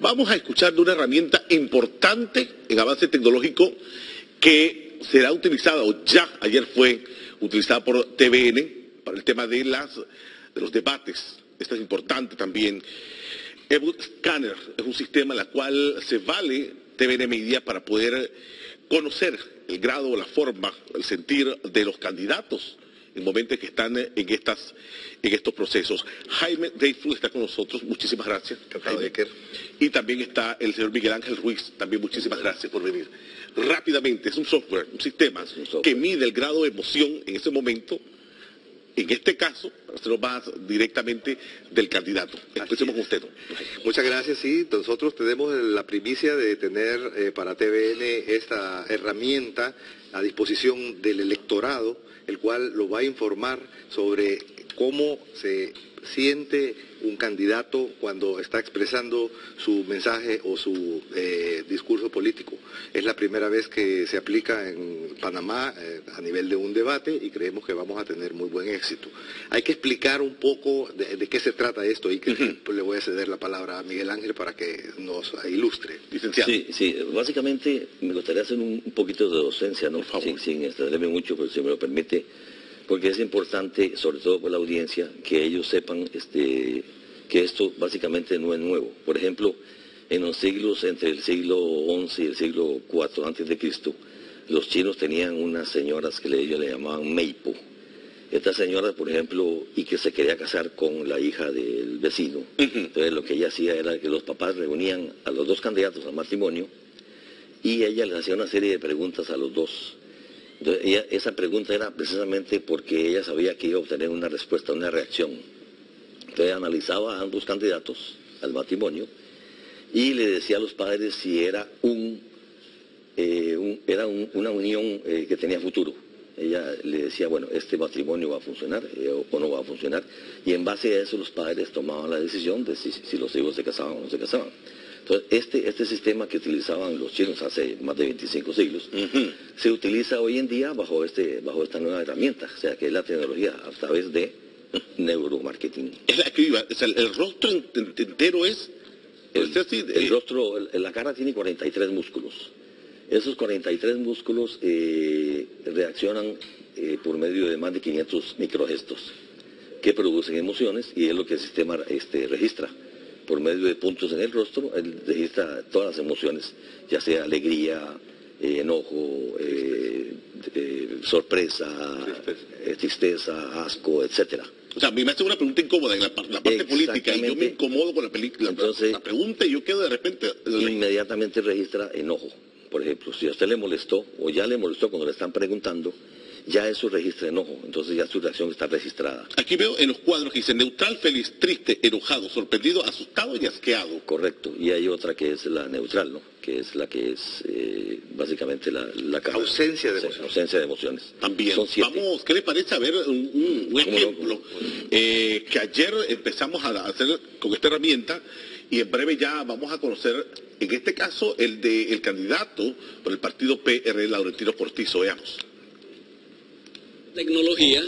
Vamos a escuchar de una herramienta importante en avance tecnológico que será utilizada, o ya ayer fue utilizada por TVN para el tema de los debates. Esta es importante también. Scanner es un sistema en el cual se vale TVN Media para poder conocer el grado, la forma, el sentir de los candidatos en momentos que están en estos procesos. Jaime Dreyfus está con nosotros, muchísimas gracias. Jaime. Y también está el señor Miguel Ángel Ruiz, también muchísimas gracias por venir. Rápidamente, es un software, un sistema que mide el grado de emoción en ese momento, en este caso, para hacerlo más directamente del candidato. Empecemos con usted. Muchas gracias, sí, nosotros tenemos la primicia de tener para TVN esta herramienta a disposición del electorado, el cual lo va a informar sobre cómo se siente un candidato cuando está expresando su mensaje o su discurso político. Es la primera vez que se aplica en Panamá a nivel de un debate y creemos que vamos a tener muy buen éxito. Hay que explicar un poco de qué se trata esto y que le voy a ceder la palabra a Miguel Ángel para que nos ilustre. Licenciado. Sí, básicamente me gustaría hacer un poquito de docencia, ¿no? Sin extenderme mucho, pero si me lo permite, porque es importante, sobre todo por la audiencia, que ellos sepan que esto básicamente no es nuevo. Por ejemplo, en los siglos entre el siglo XI y el siglo IV antes de Cristo, los chinos tenían unas señoras que ellos le llamaban meipo. Esta señora, por ejemplo, y que se quería casar con la hija del vecino. Entonces lo que ella hacía era que los papás reunían a los dos candidatos al matrimonio y ella les hacía una serie de preguntas a los dos. Entonces, esa pregunta era precisamente porque ella sabía que iba a obtener una respuesta, una reacción. Entonces analizaba a ambos candidatos al matrimonio y le decía a los padres si era una unión que tenía futuro. Ella le decía, bueno, este matrimonio va a funcionar o no va a funcionar, y en base a eso los padres tomaban la decisión de si los hijos se casaban o no se casaban. Entonces, este sistema que utilizaban los chinos hace más de 25 siglos, se utiliza hoy en día bajo esta nueva herramienta, o sea, que es la tecnología a través de neuromarketing. Es la que iba, o sea, el rostro entero es... El rostro, la cara tiene 43 músculos. Esos 43 músculos reaccionan por medio de más de 500 microgestos que producen emociones, y es lo que el sistema registra. Por medio de puntos en el rostro, él registra todas las emociones, ya sea alegría, enojo, sorpresa, tristeza, asco, etcétera. O sea, a mí me hace una pregunta incómoda en la parte política y yo me incomodo con la pregunta y yo quedo de repente... Inmediatamente registra enojo. Por ejemplo, si a usted le molestó o ya le molestó cuando le están preguntando, ya eso registra enojo, entonces ya su reacción está registrada. Aquí veo en los cuadros que dice neutral, feliz, triste, enojado, sorprendido, asustado y asqueado. Correcto, y hay otra que es la neutral, ¿no? Que es la que es básicamente la ausencia de emociones. Ausencia de emociones. También. Son 7. Vamos, ¿qué le parece? A ver, un ejemplo que ayer empezamos a hacer con esta herramienta y en breve ya vamos a conocer, en este caso, el candidato por el partido PR, Laurentino Cortizo. Veamos. Tecnología,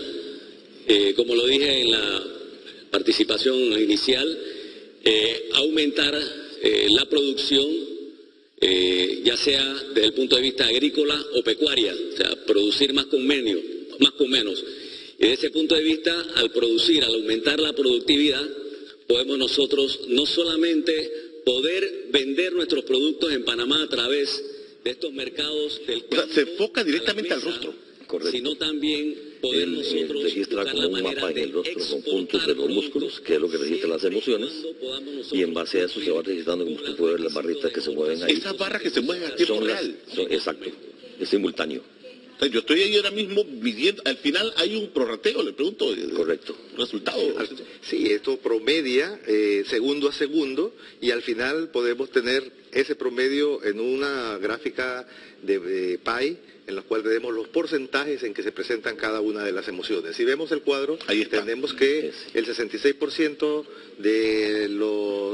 como lo dije en la participación inicial, aumentar la producción, ya sea desde el punto de vista agrícola o pecuaria, o sea, producir más con menos. Y desde ese punto de vista, al aumentar la productividad, podemos nosotros no solamente poder vender nuestros productos en Panamá a través de estos mercados del campo, se enfoca directamente al rostro. Correcto. Sino también poder nosotros registra como un mapa en el rostro con puntos de los músculos, que es lo que registra las emociones, y en base a eso se va registrando, como usted puede ver, las barritas que se mueven ahí. Esas barras que se mueven a tiempo real. Exacto, es simultáneo. Yo estoy ahí ahora mismo midiendo, al final hay un prorrateo, le pregunto. Correcto. Resultado. Sí, esto promedia segundo a segundo y al final podemos tener ese promedio en una gráfica de pie en la cual tenemos los porcentajes en que se presentan cada una de las emociones. Si vemos el cuadro, ahí tenemos que el 66% de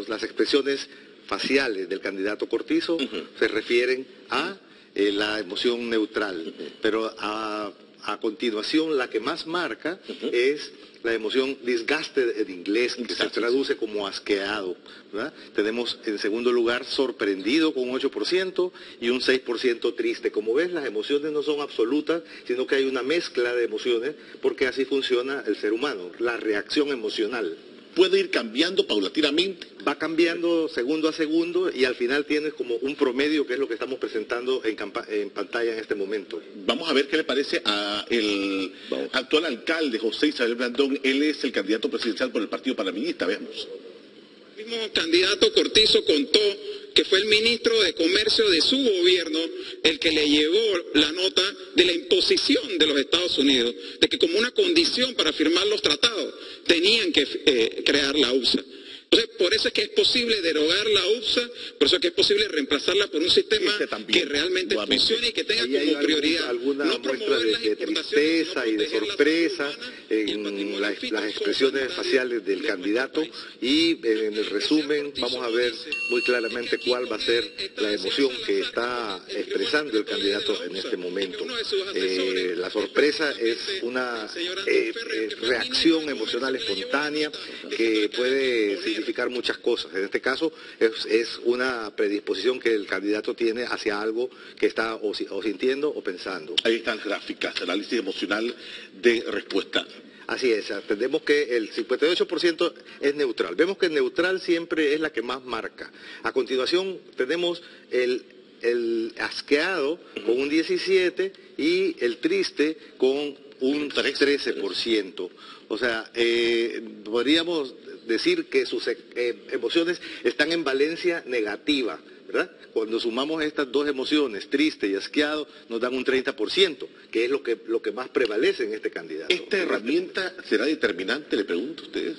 las expresiones faciales del candidato Cortizo se refieren a la emoción neutral, pero a continuación la que más marca es la emoción disgusted en inglés, que se traduce como asqueado, ¿verdad? Tenemos en segundo lugar sorprendido con un 8% y un 6% triste. Como ves, las emociones no son absolutas, sino que hay una mezcla de emociones, porque así funciona el ser humano, la reacción emocional. Puede ir cambiando paulatinamente. Va cambiando segundo a segundo y al final tienes como un promedio, que es lo que estamos presentando en pantalla en este momento. Vamos a ver qué le parece al actual alcalde José Isabel Blandón. Él es el candidato presidencial por el Partido Panameñista. Veamos. El mismo candidato Cortizo contó que fue el ministro de Comercio de su gobierno el que le llevó la nota de la imposición de los Estados Unidos, de que como una condición para firmar los tratados tenían que crear la UPSA. Entonces, por eso es que es posible derogar la UPSA, por eso es que es posible reemplazarla por un sistema que realmente funcione y que tenga como prioridad alguna muestra de tristeza y de sorpresa en las expresiones faciales del candidato, y en el resumen vamos a ver muy claramente cuál va a ser la emoción que está expresando el candidato en este momento. La sorpresa es una reacción emocional espontánea que puede significar muchas cosas. En este caso es una predisposición que el candidato tiene hacia algo que está o sintiendo o pensando. Ahí están gráficas, análisis emocional de respuesta. Así es, entendemos que el 58% es neutral. Vemos que el neutral siempre es la que más marca. A continuación tenemos el asqueado con un 17% y el triste con un 13%. O sea, podríamos decir que sus emociones están en valencia negativa, ¿verdad? Cuando sumamos estas dos emociones, triste y asqueado, nos dan un 30%, que es lo que más prevalece en este candidato. ¿Esta herramienta será determinante, le pregunto a ustedes?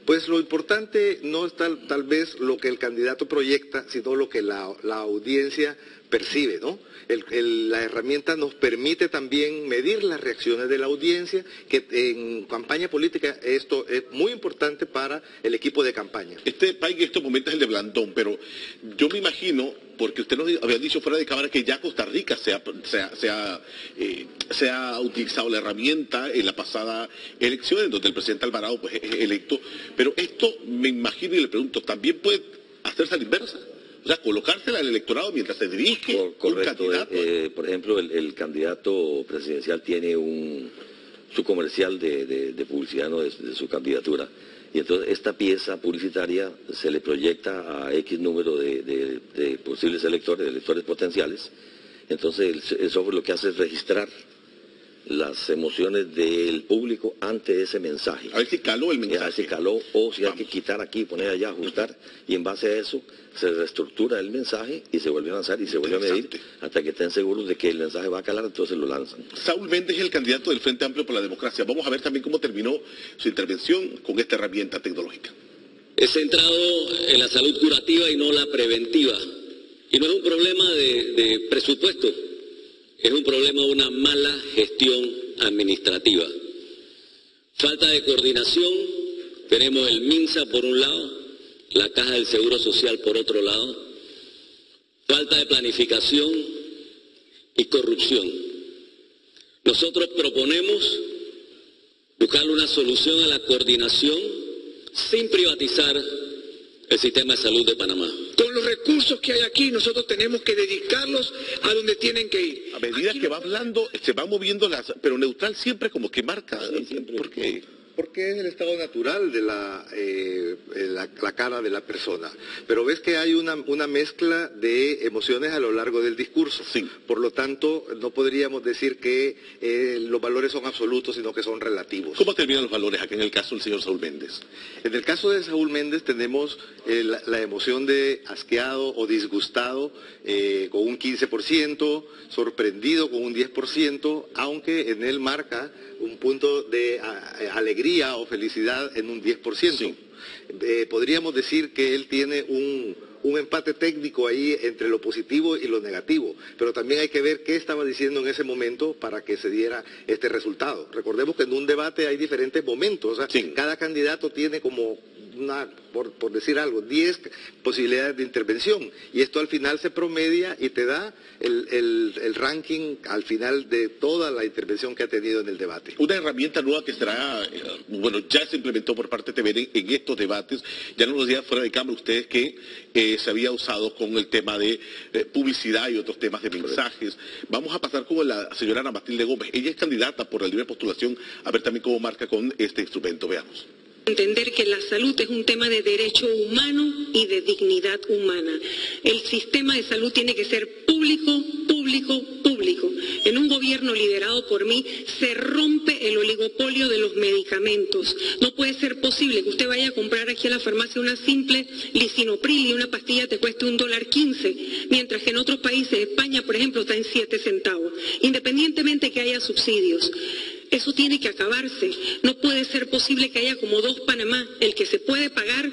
Pues lo importante no es tal vez lo que el candidato proyecta, sino lo que la audiencia percibe, ¿no? La herramienta nos permite también medir las reacciones de la audiencia, que en campaña política esto es muy importante para el equipo de campaña. Este país en estos momentos es el de Blandón, pero yo me imagino, porque usted nos había dicho fuera de cámara que ya Costa Rica se ha utilizado la herramienta en la pasada elección, en donde el presidente Alvarado pues, es electo, pero esto me imagino y le pregunto, ¿también puede hacerse a la inversa? O sea, colocársela al electorado mientras se dirige un candidato. Por ejemplo, el candidato presidencial tiene su comercial de publicidad, ¿no?, de su candidatura. Y entonces esta pieza publicitaria se le proyecta a X número de posibles electores, de electores potenciales. Entonces el software lo que hace es registrar las emociones del público ante ese mensaje. A ver si caló el mensaje. A ver si caló, o si hay que quitar aquí, poner allá, ajustar, y en base a eso se reestructura el mensaje y se vuelve a lanzar y se vuelve a medir hasta que estén seguros de que el mensaje va a calar, entonces lo lanzan. Saúl Méndez es el candidato del Frente Amplio por la Democracia. Vamos a ver también cómo terminó su intervención con esta herramienta tecnológica. Es centrado en la salud curativa y no la preventiva. Y no es un problema de presupuesto. Es un problema de una mala gestión administrativa. Falta de coordinación, tenemos el MINSA por un lado, la Caja del Seguro Social por otro lado. Falta de planificación y corrupción. Nosotros proponemos buscar una solución a la coordinación sin privatizar el sistema de salud de Panamá. Con los recursos que hay aquí, nosotros tenemos que dedicarlos a donde tienen que ir. A medida que va hablando, se van moviendo pero neutral siempre como que marca. Sí, siempre. ¿Por qué? Porque es el estado natural de la cara de la persona. Pero ves que hay una mezcla de emociones a lo largo del discurso. Sí. Por lo tanto, no podríamos decir que los valores son absolutos, sino que son relativos. ¿Cómo terminan los valores aquí en el caso del señor Saúl Méndez? En el caso de Saúl Méndez tenemos la emoción de asqueado o disgustado con un 15%, sorprendido con un 10%, aunque en él marca un punto de alegría o felicidad en un 10%. Sí. Podríamos decir que él tiene un empate técnico ahí entre lo positivo y lo negativo, pero también hay que ver qué estaba diciendo en ese momento para que se diera este resultado. Recordemos que en un debate hay diferentes momentos, o sea, cada candidato tiene como por decir algo, 10 posibilidades de intervención. Y esto al final se promedia y te da el ranking al final de toda la intervención que ha tenido en el debate. Una herramienta nueva que será, ya se implementó por parte de TVN en estos debates, ya nos decía fuera de cámara ustedes que se había usado con el tema de publicidad y otros temas de mensajes. Vamos a pasar con la señora Ana Matilde Gómez. Ella es candidata por la libre postulación, a ver también cómo marca con este instrumento. Veamos. Entender que la salud es un tema de derecho humano y de dignidad humana. El sistema de salud tiene que ser público, público, público. En un gobierno liderado por mí se rompe el oligopolio de los medicamentos. No puede ser posible que usted vaya a comprar aquí a la farmacia una simple lisinopril y una pastilla te cueste $1.15, mientras que en otros países, España por ejemplo, está en 7 centavos, independientemente que haya subsidios. Eso tiene que acabarse. No puede ser posible que haya como dos Panamá, el que se puede pagar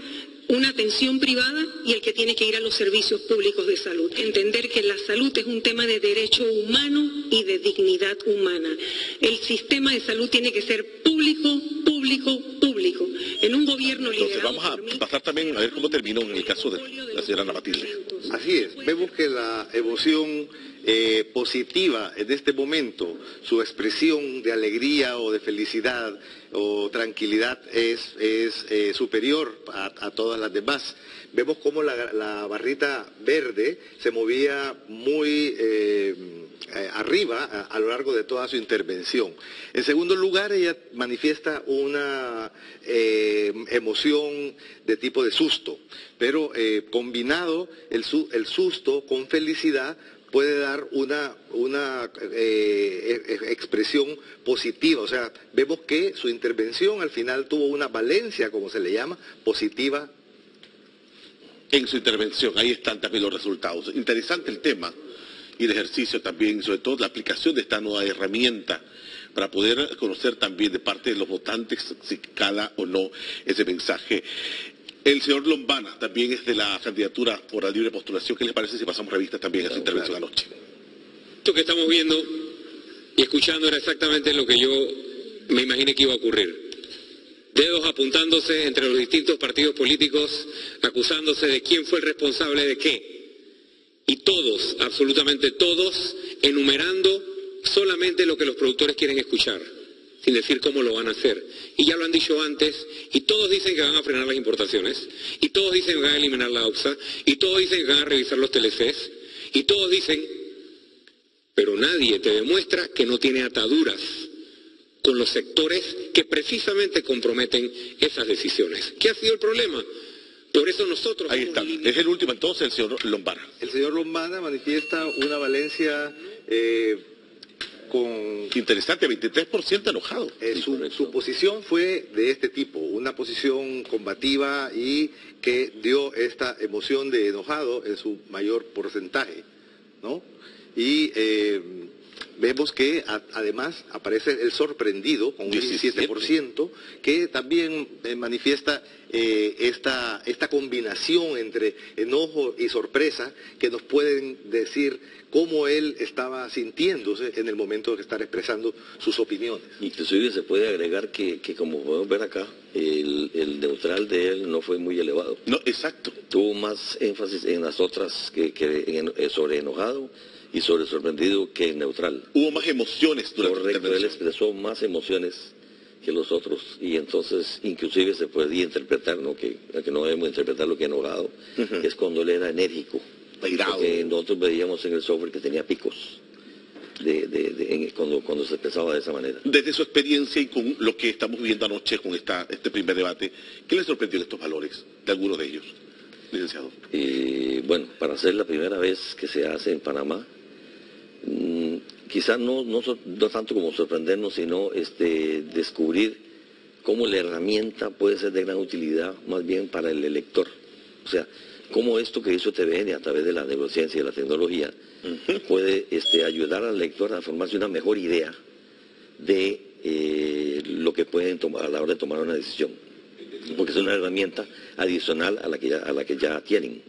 una atención privada y el que tiene que ir a los servicios públicos de salud. Entender que la salud es un tema de derecho humano y de dignidad humana. El sistema de salud tiene que ser público, público, público. En un gobierno liderado vamos a pasar también a ver cómo terminó en el caso de la señora Ana Matilde. Así es, vemos que la emoción positiva en este momento, su expresión de alegría o de felicidad o tranquilidad es superior a todas las demás. Vemos cómo la barrita verde se movía muy arriba a lo largo de toda su intervención. En segundo lugar, ella manifiesta una emoción de tipo de susto, pero combinado el susto con felicidad puede dar una expresión positiva. O sea, vemos que su intervención al final tuvo una valencia, como se le llama, positiva. En su intervención, ahí están también los resultados. Interesante el tema y el ejercicio también, sobre todo la aplicación de esta nueva herramienta para poder conocer también de parte de los votantes si cala o no ese mensaje. El señor Lombana también es de la candidatura por la libre postulación. ¿Qué les parece si pasamos revista también a su intervención anoche? Esto que estamos viendo y escuchando era exactamente lo que yo me imaginé que iba a ocurrir. Dedos apuntándose entre los distintos partidos políticos, acusándose de quién fue el responsable de qué. Y todos, absolutamente todos, enumerando solamente lo que los productores quieren escuchar, sin decir cómo lo van a hacer. Y ya lo han dicho antes, y todos dicen que van a frenar las importaciones, y todos dicen que van a eliminar la OPSA, y todos dicen que van a revisar los TLCs, y todos dicen, pero nadie te demuestra que no tiene ataduras con los sectores que precisamente comprometen esas decisiones. ¿Qué ha sido el problema? Por eso nosotros... Ahí está, es el último entonces, el señor Lombana. El señor Lombana manifiesta una valencia... Interesante, 23% enojado. Su posición fue de este tipo, una posición combativa y que dio esta emoción de enojado en su mayor porcentaje, ¿no? Y vemos que además aparece el sorprendido con un 17%, que también manifiesta esta combinación entre enojo y sorpresa que nos pueden decir cómo él estaba sintiéndose en el momento de estar expresando sus opiniones. Inclusive se puede agregar que como podemos ver acá, el neutral de él no fue muy elevado. No, exacto. Tuvo más énfasis en las otras sobre enojado y sobre sorprendido que en neutral. Hubo más emociones durante la intervención. Él expresó más emociones que los otros, y entonces inclusive se podía interpretar, ¿no? que no debemos interpretar lo que enojado, que es cuando él era enérgico. Porque nosotros veíamos en el software que tenía picos cuando se expresaba de esa manera. Desde su experiencia y con lo que estamos viendo anoche con este primer debate, ¿qué le sorprendió de estos valores de algunos de ellos, licenciado? Bueno, para ser la primera vez que se hace en Panamá, quizás no tanto como sorprendernos, sino descubrir cómo la herramienta puede ser de gran utilidad más bien para el elector. O sea, cómo esto que hizo TVN a través de la neurociencia y de la tecnología puede ayudar al lector a formarse una mejor idea de lo que pueden tomar a la hora de tomar una decisión, porque es una herramienta adicional a la que ya tienen.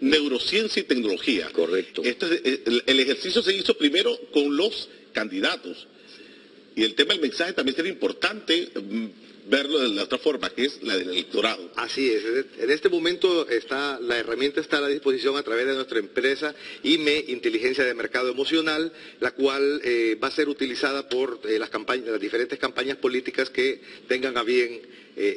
Neurociencia y tecnología. Correcto. El ejercicio se hizo primero con los candidatos y el tema del mensaje también será importante verlo de la otra forma, que es la del electorado. Así es. En este momento la herramienta está a la disposición a través de nuestra empresa IME, Inteligencia de Mercado Emocional, la cual va a ser utilizada por las diferentes campañas políticas que tengan a bien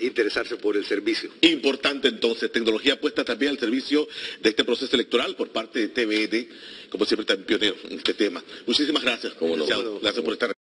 interesarse por el servicio. Importante entonces, tecnología puesta también al servicio de este proceso electoral por parte de TVN, como siempre tan pionero en este tema. Muchísimas gracias. ¿Cómo no? Gracias por estar